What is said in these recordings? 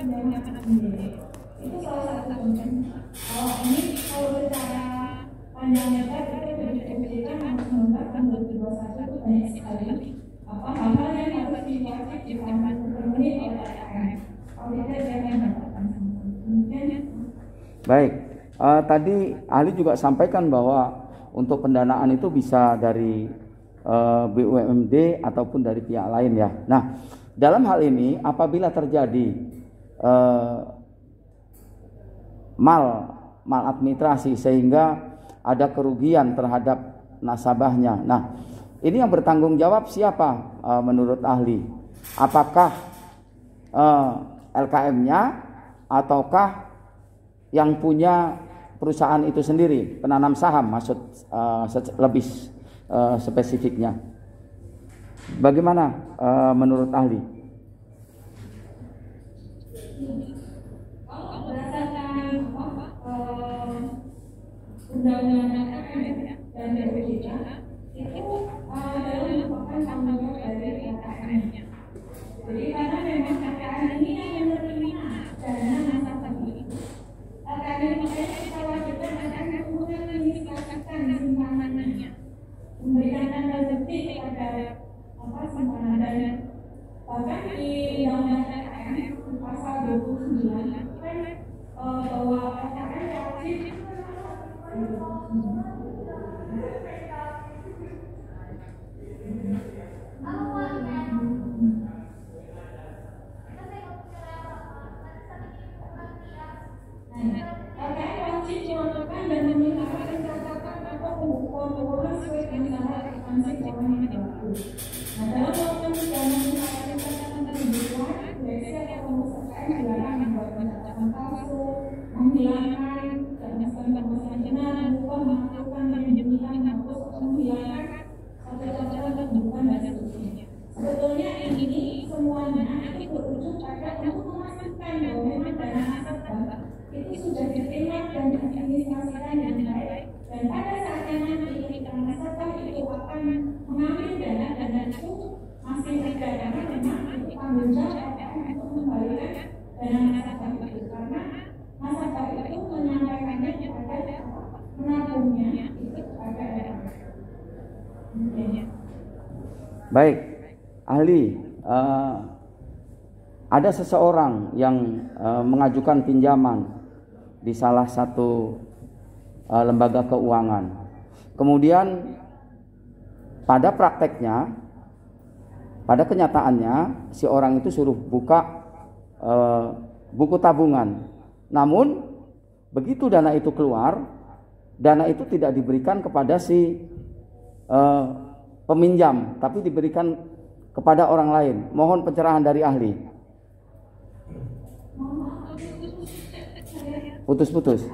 pinjaman APBD. Itu salah satu contoh. Kalau ini kalau secara panjang lebar itu BPJS harus mengembangkan 2021 itu banyak sekali hal-hal yang harus dipenuhi oleh AKM. Kalau tidak jangan mendapatkan kemudian. Baik, tadi ahli juga sampaikan bahwa untuk pendanaan itu bisa dari BUMD ataupun dari pihak lain ya. Nah, dalam hal ini apabila terjadi maladministrasi sehingga ada kerugian terhadap nasabahnya. Nah, ini yang bertanggung jawab siapa menurut ahli? Apakah LKM-nya ataukah yang punya perusahaan itu sendiri, penanam saham maksud lebih spesifiknya? Bagaimana menurut ahli? Kalau berdasarkan undang-undang dan BPJS itu adalah merupakan tanggung jawab dari LKM-nya. Jadi karena memang LKM ini yang menerima dana nasabah itu. LKM ini makanya kita wajibkan LKM untuk menginvestasikan simpanannya, memberikan tanda petik kepada simpanan dana. Bahkan di undang-undang LKM pasal 29 kan bahwa LKM wajib melakukan dan memintakan catatan atau pembukuan sesuai dengan akuntansi keuangan yang berlaku. Nah, dalam melakukan perjalanan menyatakan catatan pembukuan, direksi atau pengurus LKM dilarang membuat catatan palsu, menghilangkan catatan benar, membuka, melakukan, menyembunyikan, menghapus, menghilangkan catatan pembukuan dan seterusnya. Sebetulnya ini semuanya itu berujung pada untuk memastikan bahwa memang dana nasabah itu sudah diterima dan diadministrasikan dengan baik, dan pada saatnya nanti ketika nasabah itu akan mengambil dana itu masih ada, karena memang itu tanggung jawab untuk mengembalikan dana nasabah itu, karena nasabah itu menyampaikannya kepada penabungnya itu kepada Baik, ahli, ada seseorang yang mengajukan pinjaman di salah satu lembaga keuangan. Kemudian pada prakteknya, pada kenyataannya si orang itu suruh buka buku tabungan. Namun begitu dana itu keluar, dana itu tidak diberikan kepada si peminjam, tapi diberikan kepada orang lain. Mohon pencerahan dari ahli. Putus-putus.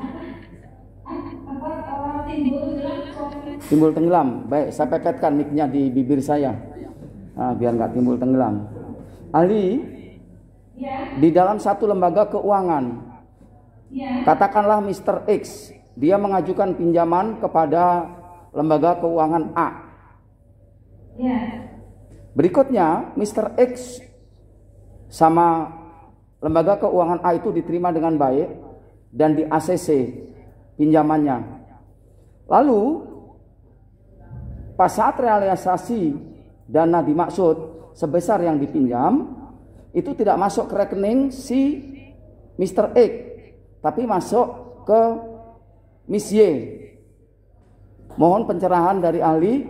Timbul tenggelam. Baik, saya pepetkan mic-nya di bibir saya. Biar nggak timbul tenggelam. Ahli, di dalam satu lembaga keuangan, katakanlah Mr. X, dia mengajukan pinjaman kepada lembaga keuangan A. Berikutnya, Mr. X sama lembaga keuangan A itu diterima dengan baik dan di ACC pinjamannya. Lalu pas saat realisasi dana dimaksud sebesar yang dipinjam itu tidak masuk ke rekening si Mr. X, tapi masuk ke Miss Y. Mohon pencerahan dari ahli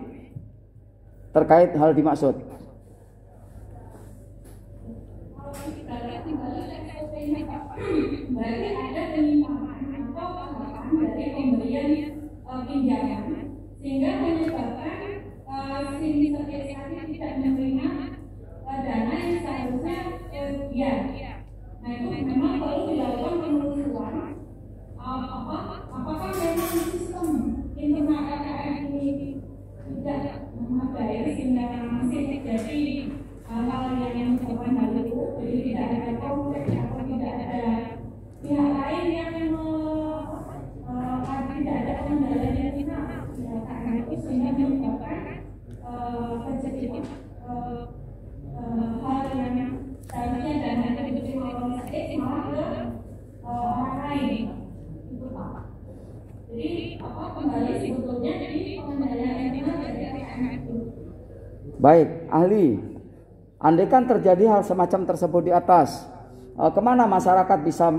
terkait hal dimaksud. Berarti ada penyimpangan atau kesalahan dari pemberian pinjaman sehingga menyebabkan si Mr. X tidak menerima dana yang seharusnya dia. Nah, itu memang perlu dilakukan penelusuran. Apakah memang sistem internal LKM ini tidak memadai sehingga masih terjadi hal-hal yang menyebabkan hal itu, jadi tidak ada konflik atau tidak ada pihak lain yang tidak ada pengendalian yang final LKM itu sehingga menyebabkan terjadi Baik, ahli. Andaikan terjadi hal semacam tersebut di atas, kemana masyarakat bisa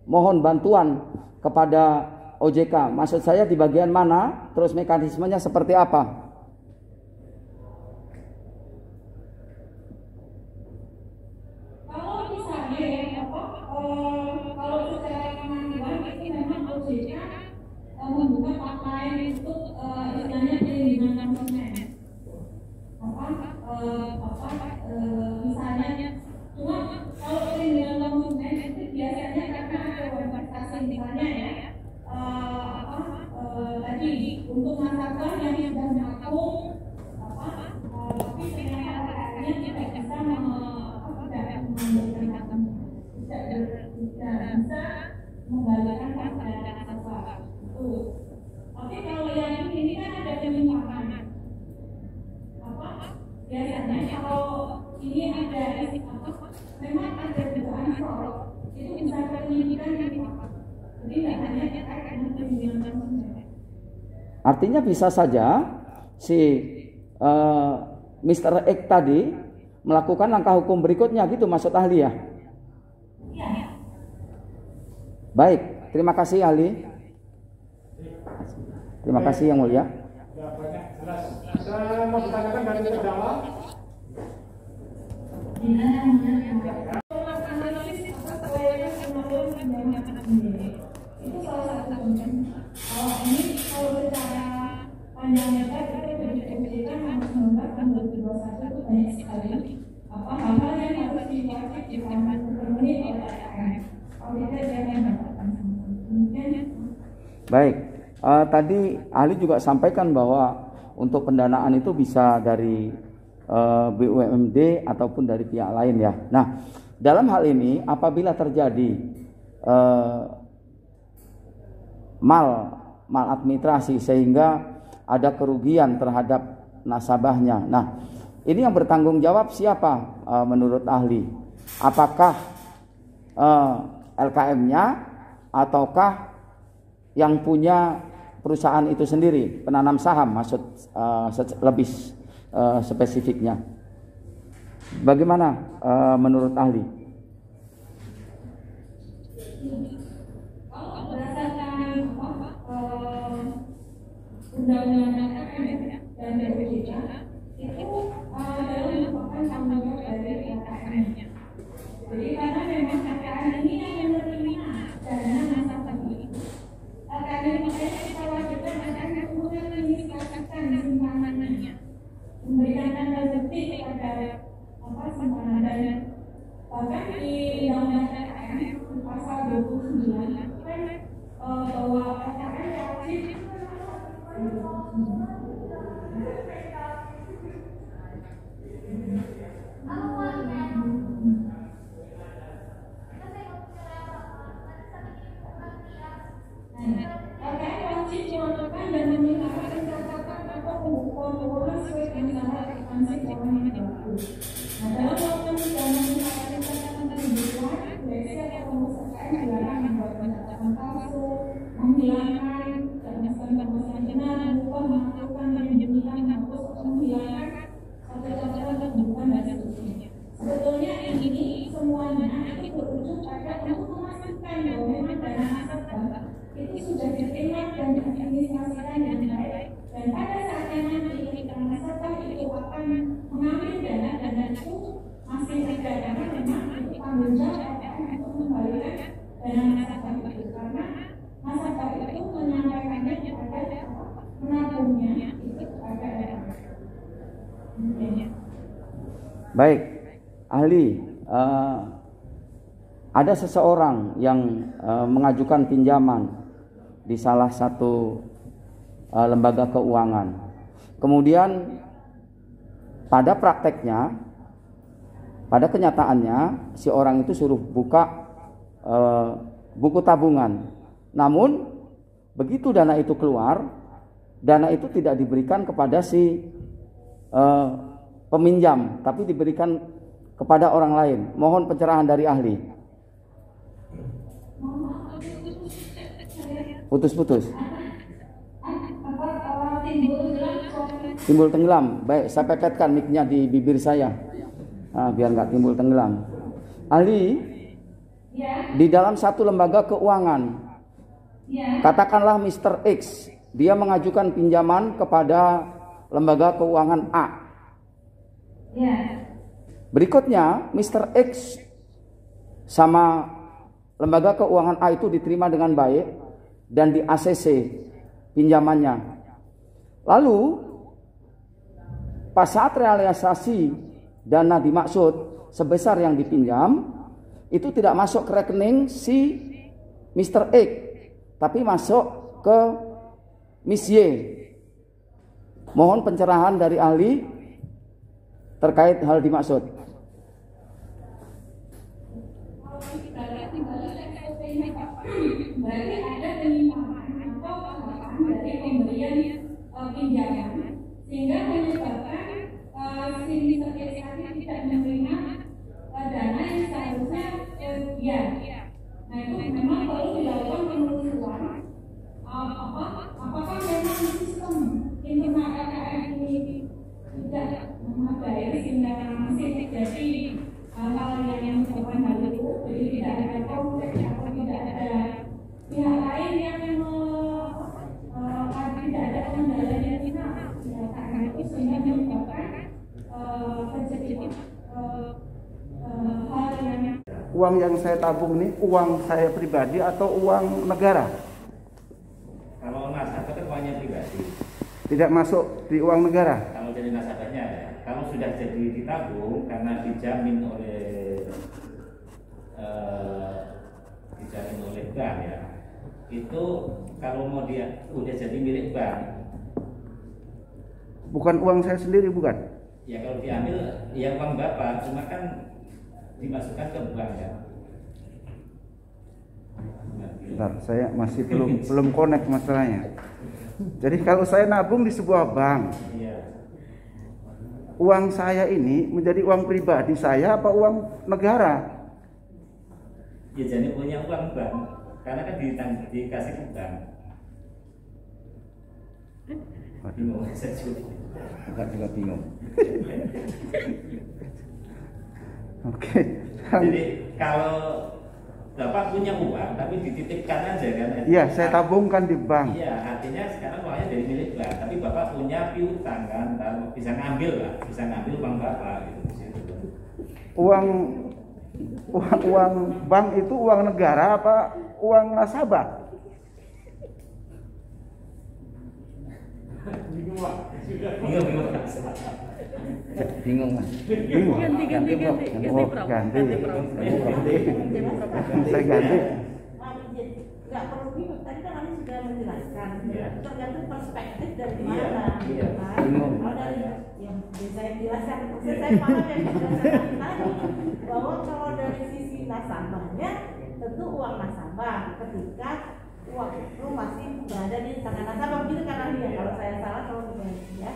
mohon bantuan kepada OJK? Maksud saya di bagian mana, terus mekanismenya seperti apa? Kalau misalnya ya, kalau secara kemampuan itu memang OJK membuka hotline untuk istilahnya perlindungan konsumen. Misalnya, cuma kalau perlindungan konsumen itu biasanya karena ada organisasi misalnya ya, tadi untuk nasabah yang sudah mengaku, tapi ternyata akhirnya tidak bisa mengembalikan kepada nasabah. Oke, kalau yang ini kan ada penyimpangan. Biasanya kalau ini ada memang ada dugaan fraud, itu bisa penyelidikan di jadi tidak hanya terkait dengan perlindungan konsumen. Artinya bisa saja si Mr. X tadi melakukan langkah hukum berikutnya, gitu maksud ahli ya? Iya. Baik, terima kasih ahli. Terima kasih yang mulia. Ya, banyak jelas. Saya mau ditanyakan dari terdakwa. Itu salah satu contoh. Kalau ini kalau secara panjang lebar itu diperhatikan harus mengembangkan 2021 itu banyak sekali hal-hal yang harus diwajib dipenuhi oleh AKM. Kalau tidak jangan mendapatkan kemudian. Baik, tadi ahli juga sampaikan bahwa untuk pendanaan itu bisa dari BUMD ataupun dari pihak lain ya. Nah, dalam hal ini apabila terjadi maladministrasi sehingga ada kerugian terhadap nasabahnya. Nah, ini yang bertanggung jawab siapa menurut ahli? Apakah LKM-nya ataukah yang punya perusahaan itu sendiri, penanam saham maksud lebih spesifiknya? Bagaimana menurut ahli? Kalau berdasarkan undang-undang LKM dan BPJS itu adalah merupakan tanggung jawab dari LKM-nya. Jadi karena memang LKM ini yang menerima dana nasabah itu, LKM ini makanya kita wajibkan LKM untuk menginvestasikan simpanannya, memberikan tanda petik kepada simpanan dana. Bahkan di undang-undang LKM pasal 29 bahwa LKM wajib melakukan dan memelihara catatan atau pengumuman sesuai dengan ekspansi keuangan yang baku. Nah, dalam melakukan dan memelihara catatan tersebut, direksi atau pengurus LKM dilarang membuat catatan palsu, menghilangkan catatan benar, melakukan menyembunyikan hapus, menghilangkan catatan terbuka dan seterusnya. Sebetulnya ini semuanya itu berujung pada untuk memastikan bahwa memang dana nasabah itu sudah diterima dan diadministrasikan dengan baik, dan pada saatnya nanti ketika nasabah itu akan mengambil dana itu masih ada dana, memang itu tanggung jawab untuk mengembalikan dana nasabah itu, karena nasabah itu menyampaikannya kepada menabungnya itu kepada dana. Baik, ahli, ada seseorang yang mengajukan pinjaman di salah satu lembaga keuangan. Kemudian pada prakteknya, pada kenyataannya si orang itu suruh buka buku tabungan. Namun begitu dana itu keluar, dana itu tidak diberikan kepada si peminjam, tapi diberikan kepada orang lain. Mohon pencerahan dari ahli. Putus-putus. Timbul tenggelam. Baik, saya pepetkan mic-nya di bibir saya. Biar nggak timbul tenggelam. Ahli, di dalam satu lembaga keuangan, katakanlah Mr. X, dia mengajukan pinjaman kepada lembaga keuangan A. Berikutnya, Mr. X sama lembaga keuangan A itu diterima dengan baik dan di ACC pinjamannya. Lalu pas saat realisasi dana dimaksud sebesar yang dipinjam itu tidak masuk ke rekening si Mr. X, tapi masuk ke Miss Y. Mohon pencerahan dari ahli terkait hal dimaksud. Berarti ada penyimpanan atau kesalahan dari pemberian pinjaman sehingga menyebabkan si Mr. X tadi tidak menerima dana yang seharusnya dia. Nah itu memang perlu dilakukan penelusuran apakah memang sistem internal KKN ini tidak memadai sehingga masih terjadi hal-hal yang menyebabkan hal itu, jadi tidak ada konflik atau tidak ada pihak lain yang tidak ada pengendalian yang final karena itu sehingga menyebabkan terjadi hal yang uang yang saya tabung ini uang saya pribadi atau uang negara? Kalau nasabah kan uangnya pribadi. Tidak masuk di uang negara? Kalau jadi nasabahnya ya. Kalau sudah jadi ditabung karena dijamin oleh bank ya. Itu kalau mau dia udah jadi milik bank. Bukan uang saya sendiri, bukan? Ya kalau diambil ya uang Bapak, cuma kan dimasukkan ke bank ya. Bentar, saya masih belum connect masalahnya. Jadi kalau saya nabung di sebuah bank, uang saya ini menjadi uang pribadi saya apa uang negara? Ya jadi punya uang bank, karena kan dikasih ke bank. Bingung saya juga bingung. Oke. Jadi kalau Bapak punya uang tapi dititipkan aja kan? Iya, saya tabungkan di bank. Iya, artinya sekarang uangnya dari milik bank, tapi Bapak punya piutang kan, bisa ngambil lah, bisa ngambil uang Bapak gitu. Uang bank itu uang negara apa uang nasabah? Bingung Mas. Ganti. Saya ganti. Nggak perlu bingung. Tadi kan kami sudah menjelaskan. Tergantung perspektif dari Iya. mana. Kalau dari yang saya jelaskan, saya paham yang dijelaskan tadi bahwa kalau dari sisi nasabahnya tentu uang nasabah ketika uang itu masih berada di tangan nasabah, begitu kan dia. Kalau saya salah kalau ya.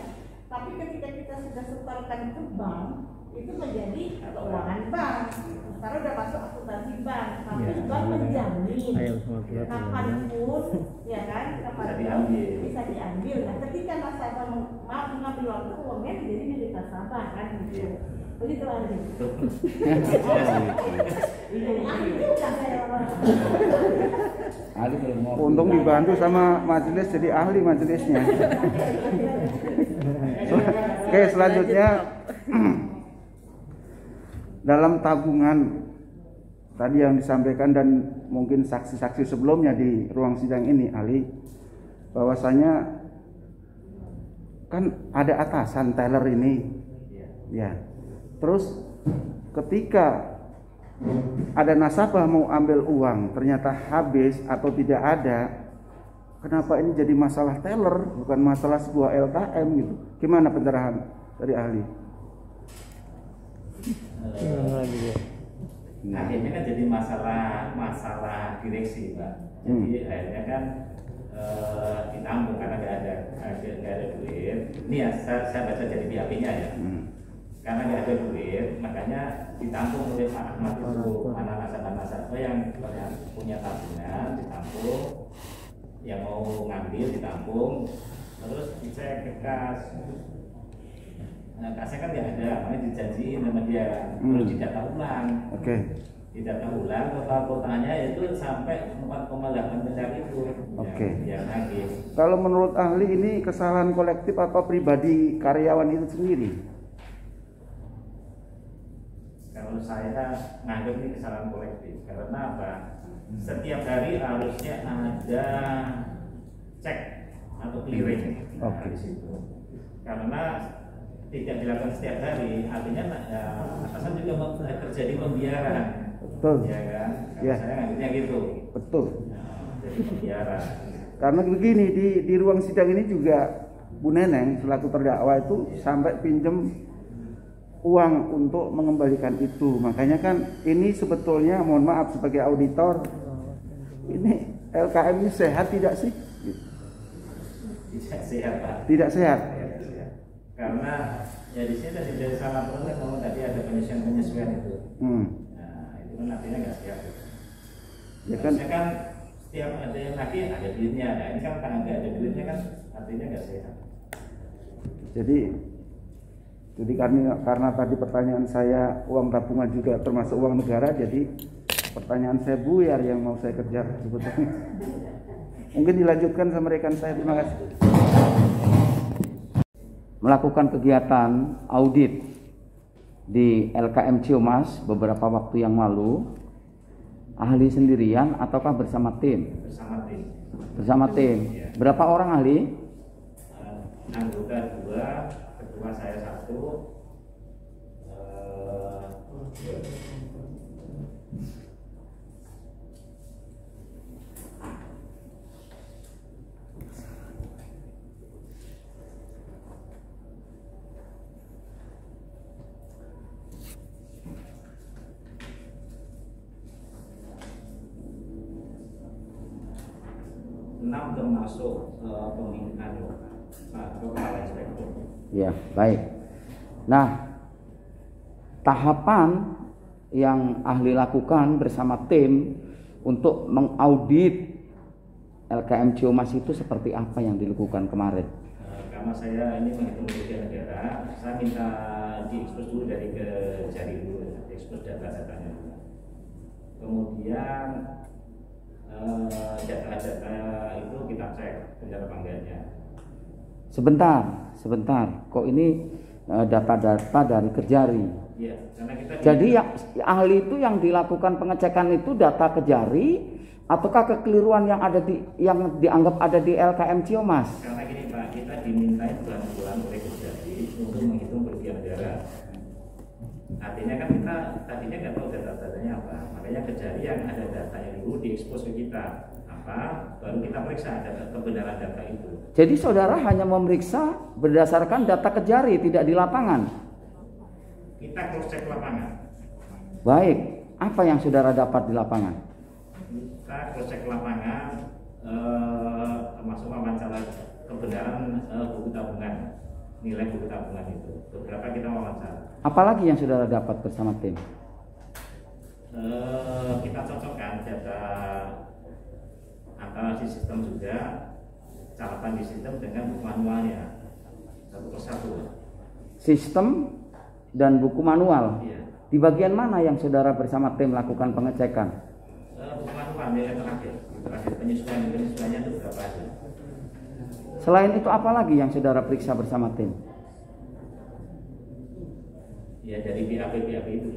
Tapi ketika kita sudah setorkan ke bank itu menjadi keuangan bank karena sudah masuk akuntansi bank, tapi bank menjamin kapanpun ya kan bisa diambil. Nah ketika nasabah mau mengambil waktu uangnya jadi milik nasabah kan gitu. Begitu lagi. Untung dibantu sama majelis jadi ahli majelisnya. Oke, selanjutnya dalam tabungan tadi yang disampaikan dan mungkin saksi-saksi sebelumnya di ruang sidang ini ahli, bahwasanya kan ada atasan teller ini ya. Terus ketika ada nasabah mau ambil uang ternyata habis atau tidak ada, kenapa ini jadi masalah teller bukan masalah sebuah LKM gitu? Gimana pencerahan dari ahli? Akhirnya kan jadi masalah direksi, Pak. Jadi akhirnya kan ditampung karena nggak ada duit. Ini ya saya baca dari BAP-nya ya. Karena nggak ada duit, makanya ditampung oleh Pak Ahmad itu mana nasabah-nasabah yang punya tabungan ditampung, yang mau ngambil ditampung, terus dicek ke kas Nah, kasnya kan nggak ada, makanya dijanjiin sama dia, terus didata ulang. Oke. Didata ulang total kotanya itu sampai 4,8 miliar itu. Oke. Ya, lagi. Kalau menurut ahli ini kesalahan kolektif atau pribadi karyawan itu sendiri? Kalau saya nganggap ini kesalahan kolektif, karena apa? Setiap hari harusnya ada cek atau clearing Oke. di situ. Karena tidak dilakukan setiap hari, artinya atasan juga terjadi pembiaran. Betul. Ya kan? Ya. Saya nganggapnya gitu. Betul. Jadi pembiaran. Karena begini, di ruang sidang ini juga Bu Neneng selaku terdakwa itu sampai pinjem uang untuk mengembalikan itu. Makanya kan ini sebetulnya, mohon maaf sebagai auditor, ini LKM ini sehat tidak sih? Tidak sehat, Pak. Tidak sehat. Tidak sehat. Karena ya di sini tadi dari salah perlu ngomong tadi ada penyesuaian itu. Nah, itu kan artinya nggak sehat. Ya kan? Harusnya kan setiap ada yang lagi ada duitnya. Nah, ini kan karena nggak ada duitnya kan artinya nggak sehat. Jadi karena tadi pertanyaan saya uang tabungan juga termasuk uang negara, jadi pertanyaan saya buyar yang mau saya kejar sebetulnya. Mungkin dilanjutkan sama rekan saya. Terima kasih. Melakukan kegiatan audit di LKM Ciumas beberapa waktu yang lalu, ahli sendirian ataukah bersama tim? Bersama tim. Bersama tim. Berapa orang ahli? Anggota 2, ketua saya 1. Termasuk pembinaan kepala inspektur. Ya, baik. Nah, tahapan yang ahli lakukan bersama tim untuk mengaudit LKM Ciumas itu seperti apa yang dilakukan kemarin? Karena saya ini menghitung kerugian negara, saya minta diekspos dulu dari Kejari dulu, diekspos data-datanya dulu. Kemudian data-data itu kita cek benar apa enggaknya. Sebentar. Kok ini data-data dari Kejari? Iya, karena kita. Jadi yang ahli itu yang dilakukan pengecekan itu data Kejari ataukah kekeliruan yang dianggap ada di LKM Ciumas? Karena gini Pak, kita dimintain bantuan oleh Kejari untuk menghitung kerugian negara. Artinya kan kita tadinya nggak tahu data-datanya apa, makanya Kejari yang ada datanya dulu diekspos ke kita, baru kita periksa kebenaran data itu. Jadi saudara hanya memeriksa berdasarkan data Kejari, tidak di lapangan. Kita cross check lapangan. Baik, apa yang saudara dapat di lapangan? Kita cross check lapangan, termasuk wawancara kebenaran buku tabungan, nilai buku tabungan itu. Beberapa kita wawancara. Apalagi yang saudara dapat bersama tim? Kita cocokkan data antara di sistem juga, catatan di sistem dengan buku manualnya satu persatu. Sistem dan buku manual. Iya. Di bagian mana yang saudara bersama tim lakukan pengecekan? Buku manual nilai terakhir penyesuaiannya itu berapa aja. Selain itu apa lagi yang saudara periksa bersama tim? Ya dari BAP itu.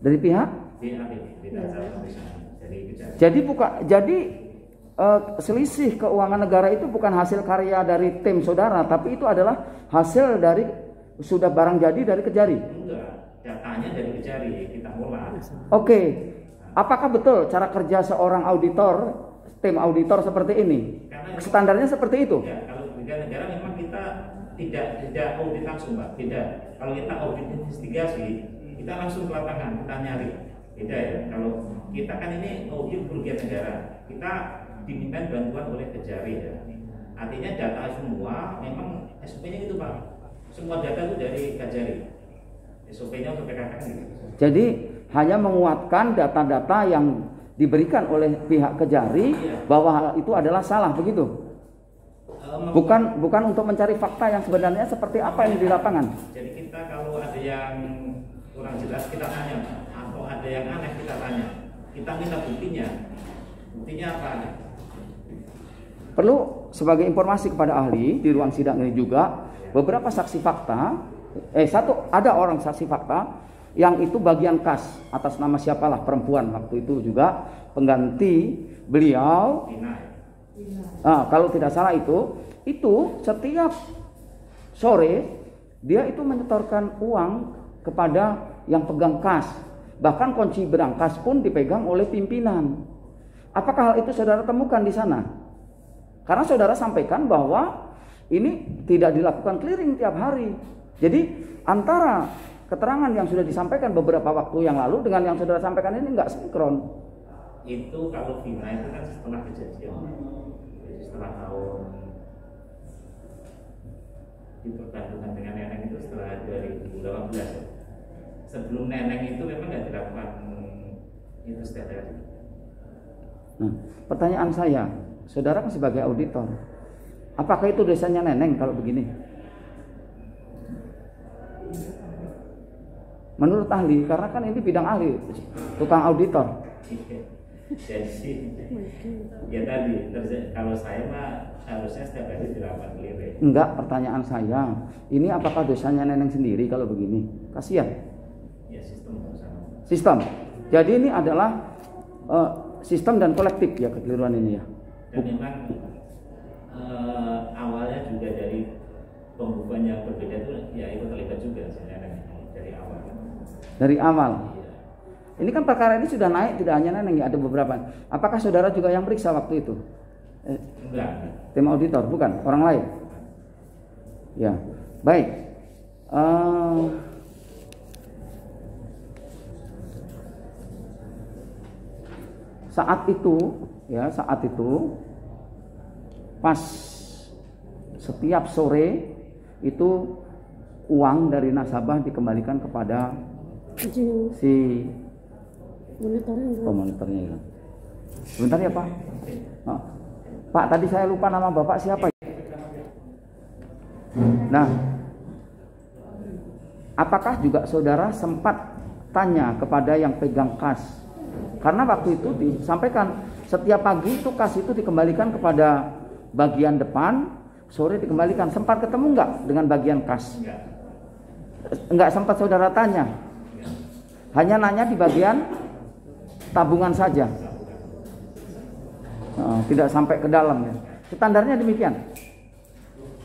Dari pihak? BAP dari Kejari. Jadi selisih keuangan negara itu bukan hasil karya dari tim saudara, tapi itu adalah hasil dari sudah barang jadi dari Kejari. Enggak, datanya dari Kejari kita olah. Oke. Apakah betul cara kerja seorang auditor, tim auditor seperti ini? Standarnya seperti itu? Ya, kalau negara memang kita tidak audit langsung, Pak. Tidak. Kalau kita audit investigasi, kita langsung ke lapangan, kita nyari. Beda ya. Kalau kita kan ini audit kerugian negara, kita diminta bantuan oleh Kejari ya. Artinya data semua memang SOP-nya itu Pak. Semua data itu dari Kejari. SOP-nya untuk PKK gitu. Jadi hanya menguatkan data-data yang diberikan oleh pihak Kejari bahwa hal itu adalah salah begitu. Bukan untuk mencari fakta yang sebenarnya seperti apa yang di lapangan. Jadi kita yang kurang jelas kita tanya, Pak. Atau ada yang aneh kita tanya. Kita minta buktinya. Buktinya apa? Perlu sebagai informasi kepada ahli di ruang sidang ini juga, beberapa saksi fakta, ada orang saksi fakta yang itu bagian kas atas nama siapalah, perempuan waktu itu juga pengganti beliau. Kalau tidak salah itu setiap sore dia itu menyetorkan uang kepada yang pegang kas, bahkan kunci berangkas pun dipegang oleh pimpinan. Apakah hal itu saudara temukan di sana? Karena saudara sampaikan bahwa ini tidak dilakukan clearing tiap hari. Jadi antara keterangan yang sudah disampaikan beberapa waktu yang lalu dengan yang saudara sampaikan ini nggak sinkron. Itu kalau Vina itu kan setelah kejadian, jadi setelah tahun diperbantukan dengan Neneng itu setelah 2018. Sebelum Neneng itu memang nggak dilakukan itu setiap hari. Nah, pertanyaan saya, saudara kan sebagai auditor, apakah itu dosanya Neneng kalau begini? Menurut ahli, karena kan ini bidang ahli, tukang auditor. Jadi, ya tadi, kalau saya mah harusnya setiap hari dilakukan clearing. Enggak, pertanyaan saya, ini apakah dosanya Neneng sendiri kalau begini? Kasihan. Ya sistem bersama. Sistem. Jadi ini adalah sistem dan kolektif ya kekeliruan ini ya. Dan memang awalnya juga dari pembukuan yang berbeda itu ya itu terlibat juga sebenarnya dari awal. Dari awal. Iya. Ini kan perkara ini sudah naik, tidak hanya Neneng ya, ada beberapa. Apakah saudara juga yang periksa waktu itu? Enggak. Tim auditor, bukan orang lain. Ya, baik. Saat itu pas setiap sore itu uang dari nasabah dikembalikan kepada si monitornya ya. Sebentar ya Pak. Pak, tadi saya lupa nama Bapak siapa. Nah, apakah juga saudara sempat tanya kepada yang pegang kas? Karena waktu itu disampaikan setiap pagi itu kas itu dikembalikan kepada bagian depan, sore dikembalikan. Sempat ketemu enggak dengan bagian kas? Enggak sempat saudara tanya. Hanya nanya di bagian tabungan saja. Tidak sampai ke dalam ya. Standarnya demikian.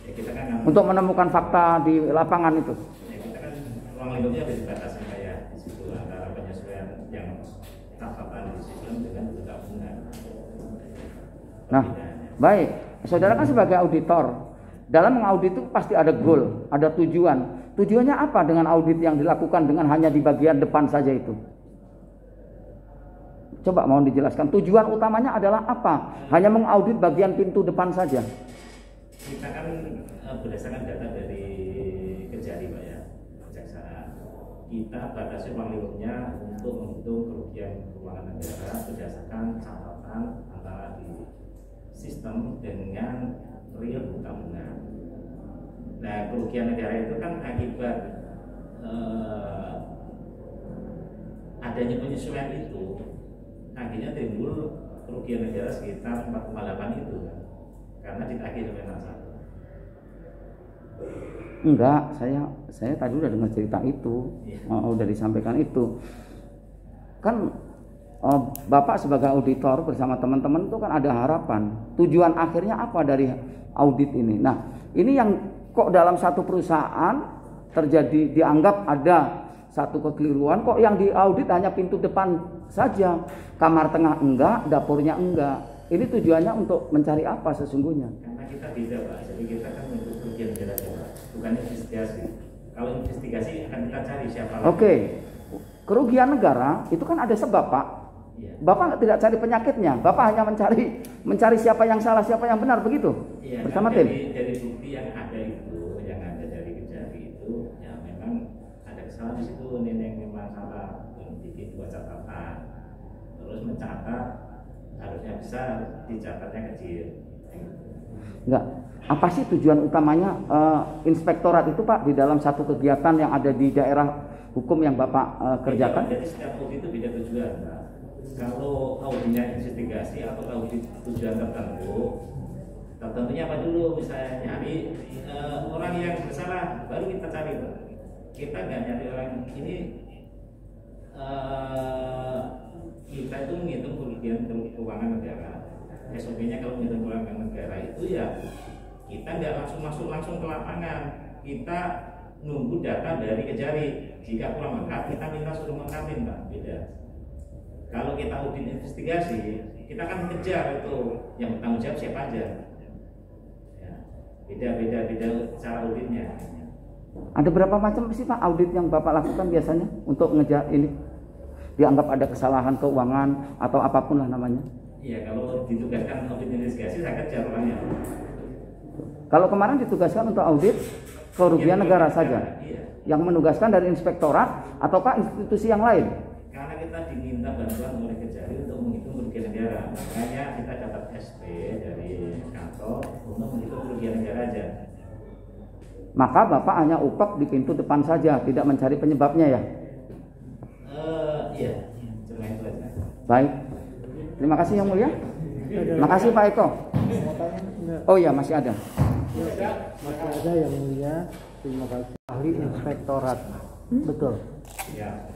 Ya, kita kan untuk menemukan fakta di lapangan itu. Ya, kita kan ruang lingkupnya ada dibatasi kayak di situ antara penyesuaian yang catatan di sistem dengan tabungan. Nah, baik. Saudara kan sebagai auditor, dalam mengaudit itu pasti ada goal, ada tujuan. Tujuannya apa dengan audit yang dilakukan dengan hanya di bagian depan saja itu? Coba mohon dijelaskan. Tujuan utamanya adalah apa? Hanya mengaudit bagian pintu depan saja. Kita kan berdasarkan data dari Kejari Pak ya, Kejaksaan. Kita batasi ruang lingkupnya untuk menghitung kerugian keuangan negara berdasarkan catatan antara di sistem dengan real tabungan. Nah, kerugian negara itu kan akibat adanya penyesuaian itu, akhirnya timbul kerugian negara sekitar 4,8 itu kan, karena ditagih sampai nasabah. Enggak, saya tadi udah dengar cerita itu, udah disampaikan itu. Kan Bapak sebagai auditor bersama teman-teman itu kan ada harapan. Tujuan akhirnya apa dari audit ini? Nah, ini yang kok dalam satu perusahaan terjadi dianggap ada satu kekeliruan, kok yang diaudit hanya pintu depan saja, kamar tengah enggak, dapurnya enggak. Ini tujuannya untuk mencari apa sesungguhnya? Karena kita beda Pak, jadi kita kan untuk kerugian negara Pak, bukan investigasi. Kalau investigasi akan kita cari siapa lagi. Oke, kerugian negara itu kan ada sebab Pak. Iya. Bapak tidak cari penyakitnya, Bapak hanya mencari siapa yang salah, siapa yang benar, begitu? Iya, bersama kan tim. dari bukti yang ada itu, yang ada dari Kejari itu, ya memang ada kesalahan di situ. Neneng memang salah bikin 2 catatan, terus mencatat harusnya besar, dicatatnya kecil. Enggak. Apa sih tujuan utamanya inspektorat itu Pak di dalam satu kegiatan yang ada di daerah hukum yang Bapak kerjakan? Jadi setiap audit itu beda tujuan, Pak. Kalau auditnya investigasi atau audit tujuan tertentunya apa dulu, misalnya nyari orang yang bersalah baru kita cari, Pak. Kita nggak nyari orang ini, kita itu menghitung kerugian keuangan negara. SOP-nya kalau menghitung keuangan negara itu ya kita nggak langsung ke lapangan, kita nunggu data dari Kejari. Jika kurang lengkap kita minta suruh lengkapin, Pak. Beda. Kalau kita audit investigasi, kita kan kejar itu yang bertanggung jawab siapa aja. Ya. Beda cara auditnya. Ada berapa macam sih Pak audit yang Bapak lakukan biasanya untuk ngejar ini? Dianggap ada kesalahan keuangan atau apapun lah namanya. Iya, kalau ditugaskan audit investigasi saya kejar orangnya. Kalau kemarin ditugaskan untuk audit kerugian negara saja, iya. Yang menugaskan dari inspektorat ataukah institusi yang lain? Karena kita diminta bantuan oleh Kejari untuk menghitung kerugian negara, makanya kita dapat SP dari kantor untuk menghitung kerugian negara aja. Maka Bapak hanya upek di pintu depan saja, tidak mencari penyebabnya ya? Iya, cuma itu aja. Baik, terima kasih Yang Mulia. Terima kasih Pak Eko. Oh iya masih ada. Masih ada Yang Mulia. Terima kasih. Ahli inspektorat. Betul. Ya.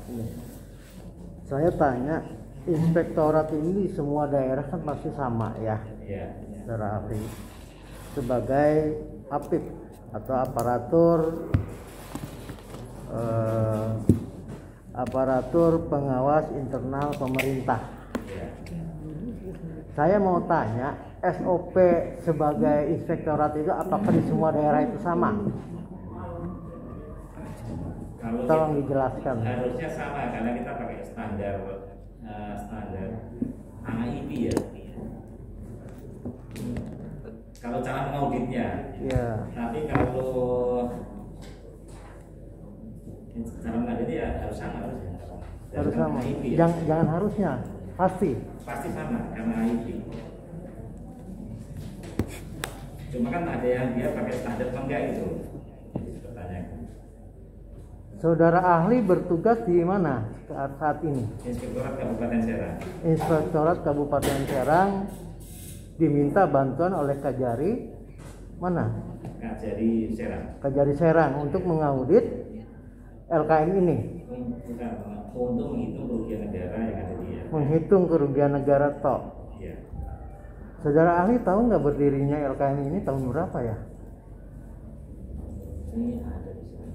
Saya tanya, inspektorat ini di semua daerah kan pasti sama ya, Iya. Saudara ahli. Sebagai APIP atau aparatur pengawas internal pemerintah. Iya. Saya mau tanya, SOP sebagai inspektorat itu apakah di semua daerah itu sama? Kalau Tolong dijelaskan. harusnya sama karena kita pakai standar AIP ya. Kalau cara mengauditnya. Ya. Tapi kalau cara mengauditnya ya harus sama harusnya. Harus sama. AIP ya. Jangan harusnya, pasti. Pasti sama karena AIP. Cuma kan ada yang dia pakai standar apa enggak itu. Pertanyaan. Saudara ahli bertugas di mana saat ini? Inspektorat Kabupaten Serang. Inspektorat Kabupaten Serang diminta bantuan oleh Kejari mana? Kejari Serang. Kejari Serang untuk mengaudit LKM ini. Bukan, untuk menghitung kerugian negara yang ada di Menghitung kerugian negara tok. Iya. Saudara ahli tahu nggak berdirinya LKM ini tahun berapa ya? Ini ada di sana.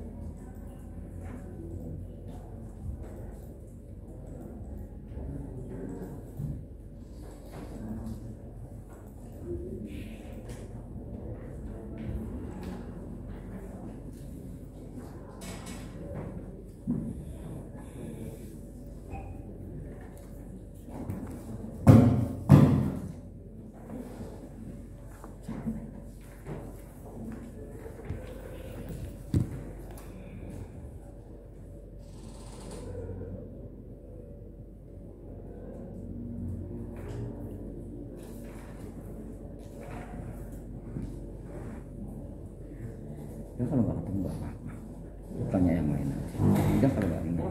Ya kalau nggak ketemu nggak apa-apa. Tanya yang lain aja. Udah kalau nggak ingat.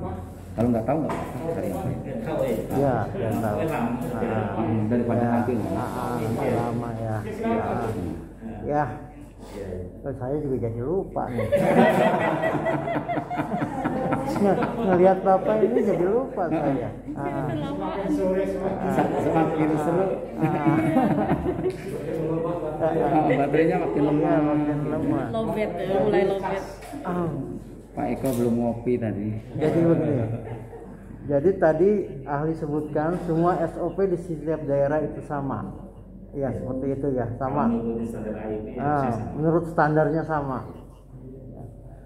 Kalau nggak tahu nggak apa-apa. Cari yang lain. Tahu ya? Ya, dan tahu. Daripada Ya, nanti. lama ya. Ya. Saya juga jadi lupa nih. Ngelihat Bapak ini jadi lupa saya. Semakin seru. Baterainya makin lemah. Lobet ya, mulai lobet. Pak Eko belum ngopi tadi. Jadi begini. Jadi tadi ahli sebutkan semua SOP di setiap daerah itu sama. Ya seperti itu ya, sama. Mengikuti standar AIP ya, sama. Menurut standarnya sama.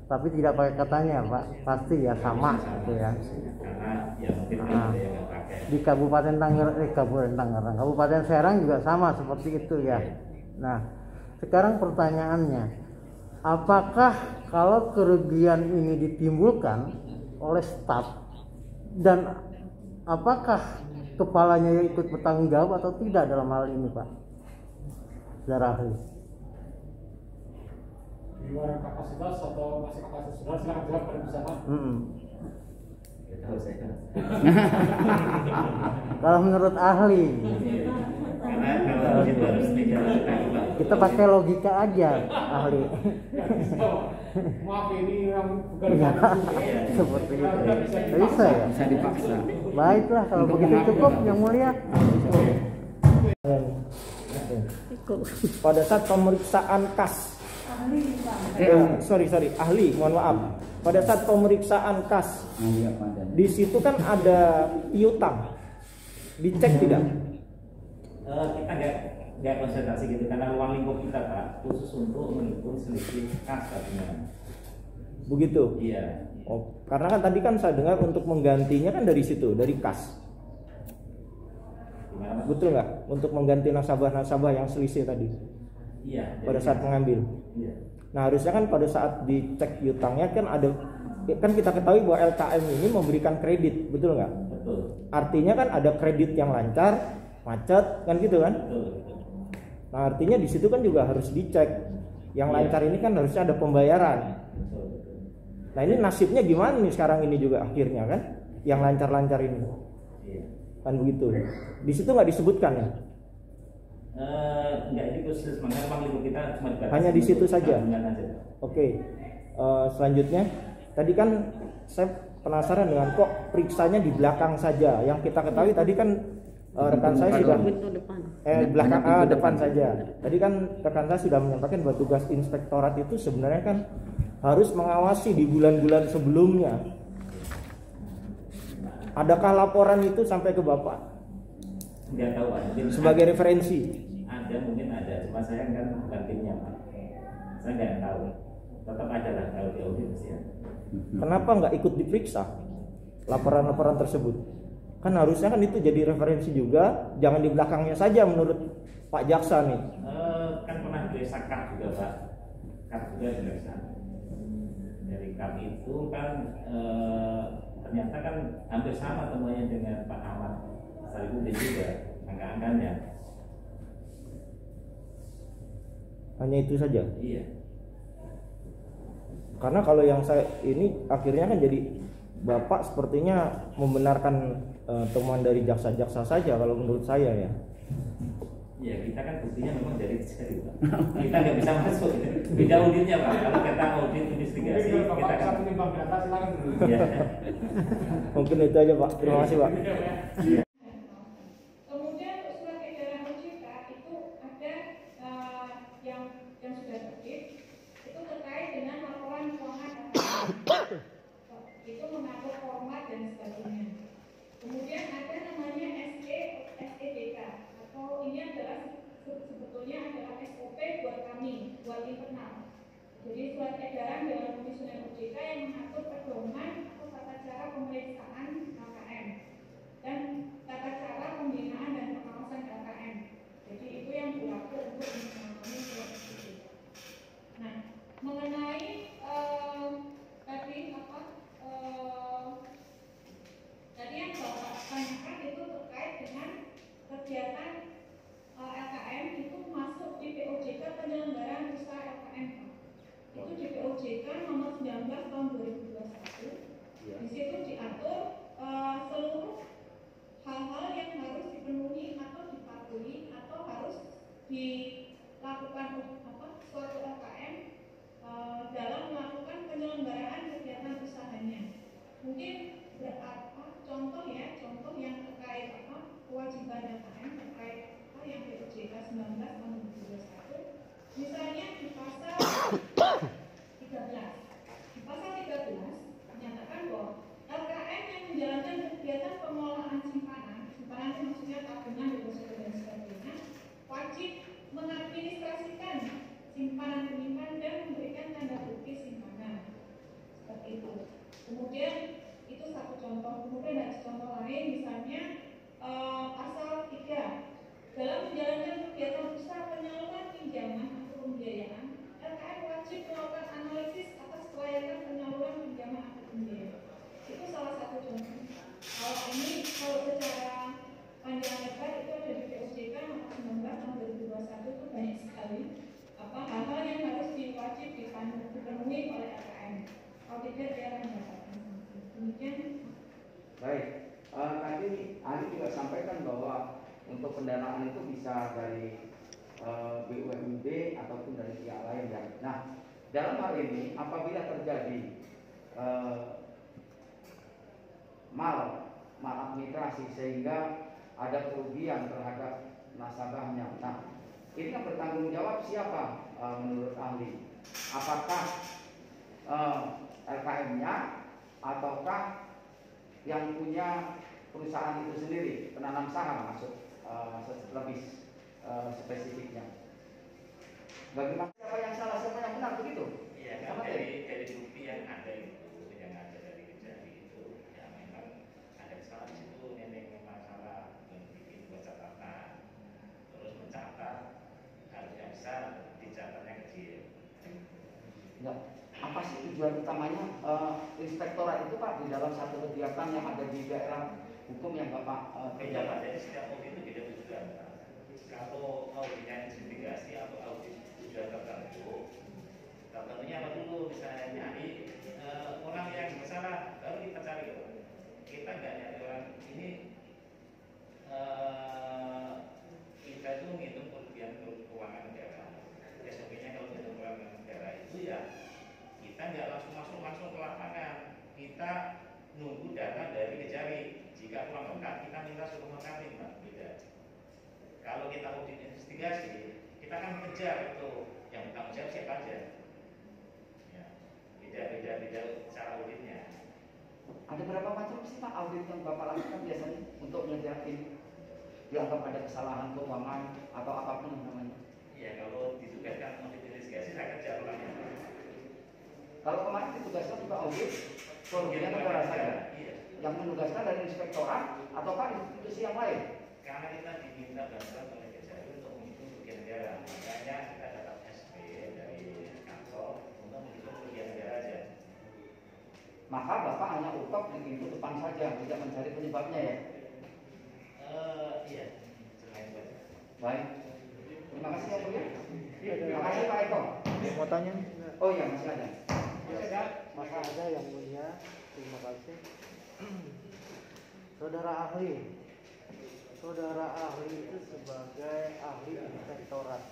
Tapi tidak pakai katanya Pak, pasti ya sama gitu ya. Karena ya mungkin ada yang nggak pakai. Di Kabupaten Tangerang, Kabupaten Serang juga sama seperti itu ya. Nah, sekarang pertanyaannya, apakah kalau kerugian ini ditimbulkan oleh staf dan apakah kepalanya yang ikut bertanggung jawab atau tidak dalam hal ini Pak? Saudara ahli. di luar kapasitas atau masih kapasitas saudara, silakan jawab kalau bisa. Tahu saya. Kalau menurut ahli, Karena kalau itu harus dijalankan, Pak. kita pakai logika aja, ahli. Maaf ini yang bukan Ya, Iya. seperti itu. Bisa ya? Bisa dipaksa. Baiklah kalau Untuk begitu mengaku. cukup yang mulia. Pada saat pemeriksaan kas, sorry ahli, mohon maaf. Pada saat pemeriksaan kas, Ahli apa adanya. di situ kan ada piutang, dicek tidak? Kita nggak konsentrasi gitu karena ruang lingkup kita Pak khusus untuk menghitung selisih kas tabungan. Begitu. Iya. Oh, karena kan tadi kan saya dengar untuk menggantinya kan dari situ, dari kas. Gimana Pak? Betul nggak? Untuk mengganti nasabah-nasabah yang selisih tadi Iya. pada jadi saat kas. mengambil. Iya. Nah harusnya kan pada saat dicek piutangnya kan ada, kan kita ketahui bahwa LKM ini memberikan kredit, betul nggak? Betul. Artinya kan ada kredit yang lancar, macet, kan gitu kan? Betul. Nah artinya di situ kan juga harus dicek. Yang lancar ini kan harusnya ada pembayaran. Betul. Nah ini nasibnya gimana nih sekarang ini juga akhirnya kan? Yang lancar-lancar ini, Iya. kan begitu. Di situ nggak disebutkan ya? Enggak, ini khusus makanya ruang lingkup kita cuma dibatasi Hanya di situ untuk saja? tabungan aja. Oke. Selanjutnya, tadi kan saya penasaran dengan kok periksanya di belakang saja. Yang kita ketahui tadi kan rekan saya sudah Pintu depan. belakang Pintu depan depan. saja. Tadi kan rekan saya sudah menyampaikan bahwa tugas inspektorat itu sebenarnya kan harus mengawasi di bulan-bulan sebelumnya. Adakah laporan itu sampai ke Bapak Enggak tahu Pak. Mungkin sebagai referensi? ada, mungkin ada. Cuma saya kan bukan timnya Pak. Saya nggak tahu. Tetap ada lah kalau di audit pasti ada. Kenapa nggak ikut diperiksa laporan-laporan tersebut? Kan harusnya kan itu jadi referensi juga, jangan di belakangnya saja menurut Pak Jaksa nih. Kan pernah diperiksa KAP juga Pak. KAP juga diperiksa. Dari KAP itu kan ternyata kan hampir sama temuannya dengan Pak Ahmad Sarifudin juga angka-angkanya. Hanya itu saja. Iya. Karena kalau yang saya ini akhirnya kan jadi Bapak sepertinya membenarkan temuan dari jaksa-jaksa saja kalau menurut saya ya. Ya kita kan buktinya memang dari jari Pak. Kita nggak bisa masuk. Beda auditnya Pak. Kalau kita audit investigasi Mungkin kalau kita Bapak kan. bisa menimbang data silakan. Iya. Mungkin itu aja Pak. Terima kasih Pak. Kemudian untuk surat edaran OJK itu ada yang sudah terbit itu terkait dengan laporan keuangan itu mengatur format dan sebagainya. Kemudian ada namanya SEDK atau ini adalah sebetulnya adalah SOP buat kami, buat internal. Jadi surat edaran Dewan Komisioner OJK yang mengatur pedoman atau tata cara pemeriksaan LKM dan tata cara pembinaan dan pengawasan LKM. Jadi itu yang berlaku untuk menangani surat OJK. Nah, mengenai tadi yang Bapak tanyakan itu terkait dengan kegiatan LKM itu masuk di POJK penyelenggaraan usaha LKM. Itu di POJK nomor 19 tahun 2021. Di situ diatur seluruh hal-hal yang harus dipenuhi atau dipatuhi atau harus dilakukan suatu LKM dalam melakukan penyelenggaraan kegiatan usahanya. Mungkin contoh yang terkait kewajiban LKM terkait yang POJK 19 tahun 2021. Misalnya di pasal 13. Di pasal 13 menyatakan bahwa LKM yang menjalankan kegiatan pengelolaan simpanan itu maksudnya tabungan, deposito dan sebagainya, wajib mengadministrasikan simpanan penyimpanan dan memberikan tanda bukti simpanan. Seperti itu. Kemudian itu satu contoh. Kemudian ada contoh lain misalnya pasal 3 dalam menjalankan kegiatan usaha penyaluran pinjaman atau sampaikan bahwa untuk pendanaan itu bisa dari BUMD ataupun dari pihak lain ya. Nah, dalam hal ini apabila terjadi maladministrasi sehingga ada kerugian terhadap nasabahnya. Nah, ini yang bertanggung jawab siapa menurut ahli? Apakah LKM-nya ataukah yang punya perusahaan itu sendiri, penanam saham maksud lebih spesifiknya? Bagaimana, siapa yang salah, siapa yang benar begitu? Iya kan, dari bukti yang ada itu, yang ada dari Kejari itu, ya memang ada kesalahan di situ. Nenek masalah bikin buat catatan, terus mencatat harusnya besar, dicatatnya kecil. Enggak. Apa sih tujuan utamanya inspektorat itu Pak di dalam satu kegiatan yang ada di daerah hukum yang Bapak beda Pak, jadi setiap audit itu beda tujuan. Kalau auditnya investigasi atau audit tujuan tertentu, contohnya apa dulu, misalnya nyari orang yang bersalah, baru kita cari. Kita nggak nyari orang ini, kita itu menghitung kerugian keuangan negara. SOP-nya kalau menghitung keuangan negara itu ya kita nggak langsung ke lapangan, kita nunggu data dari Kejari. Jika kurang lengkap, kita minta suruh melengkapi, Pak. Beda. Kalau kita audit investigasi, kita akan kejar itu yang bertanggung jawab siapa aja. Ya, beda cara auditnya. Ada berapa macam sih Pak audit yang Bapak lakukan biasanya untuk menyakin dianggap ada kesalahan keuangan atau apapun namanya? Iya, kalau ditugaskan audit investigasi saya kerja orangnya. Kalau kemarin ditugaskan juga audit kerugian negara saya, iya. Yang menugaskan dari inspektorat ataukah institusi yang lain? Karena kita diminta bantuan oleh Kejari untuk menghitung kerugian negara, makanya kita dapat SP dari kantor untuk menghitung kerugian negara aja. Maka Bapak hanya utok di pintu depan saja, tidak mencari penyebabnya ya? Iya, cuma itu aja. Baik. Terima kasih ya Bu ya. Terima kasih Pak Eko. Mau tanya? Oh iya masih ada. Masa ada yang mulia, terima kasih. Saudara ahli itu sebagai ahli inspektorat,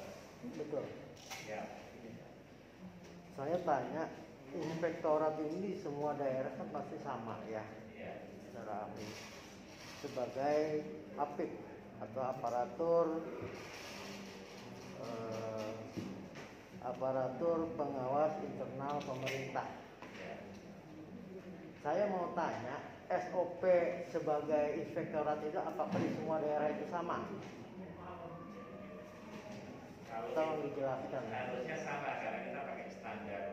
betul? Ya. Saya tanya, inspektorat ini di semua daerah kan pasti sama ya, Iya. saudara ahli. Sebagai APIK atau aparatur pengawas internal pemerintah. Ya. Saya mau tanya, SOP sebagai inspektorat itu apakah di semua daerah itu sama? Kalau Tolong dijelaskan. harusnya sama karena kita pakai standar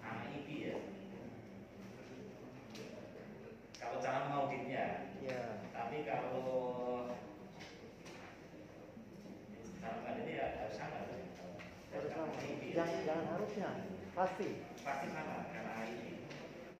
AIP ya. Kalau cara mengauditnya, Ya. tapi kalau cara mengauditnya ya harus sama. Harus sama. AIP. Jangan harusnya, pasti. Pasti sama karena AIP.